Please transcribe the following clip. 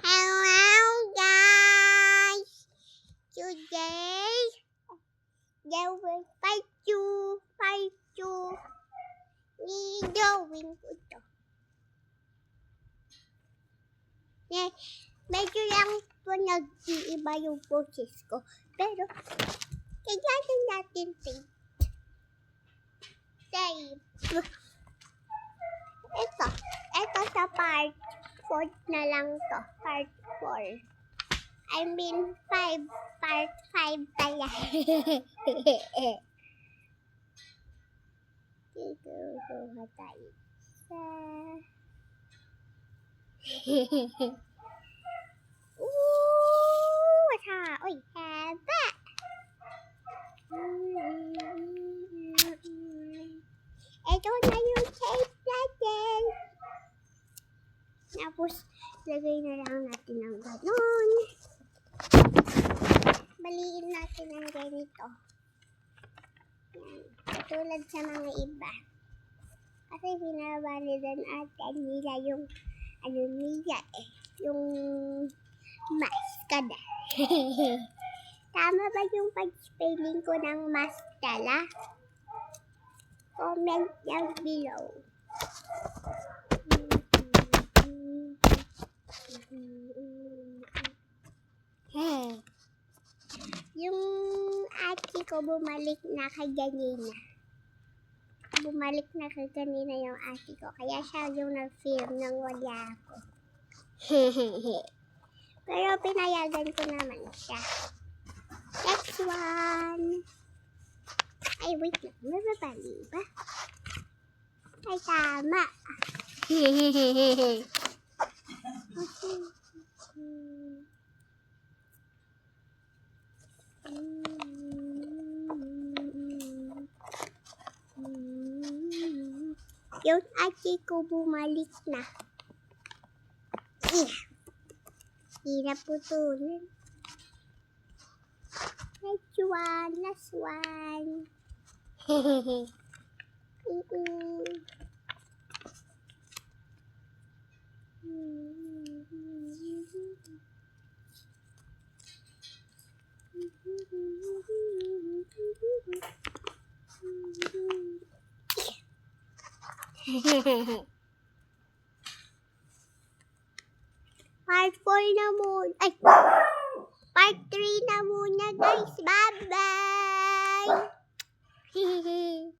Hello guys! Today, they will fight you. Ni drawing ko to. Medyo lang po nag-iiba yung boses ko. Pero, kailangan natin tape. Ito sa part 4 na lang to. Part 4. I mean 5. Part 5 pala. Dito kuha tayo sa... Uy, haba! Ito na yung tape natin. Tapos, lagay na lang natin ng ganon. Baliin natin ang ganito. Yan. Katulad sa mga iba. Kasi binabalidan natin nila yung yung maskada. Tama ba yung pag-spelling ko ng maskala? Comment down below. Yung ate ko bumalik na kay ganina. Bumalik na kay ganina yung ate ko. Kaya siya yung nag-film nang wala ako. Pero pinayagan ko naman siya. Next one. Ay, wait lang. Mababali ba? Ay, tama. Yung ate ko bumalik na. Hirap putulin. Last one. Part 4 na muna. Ay! Part 3 na muna guys. Bye-bye!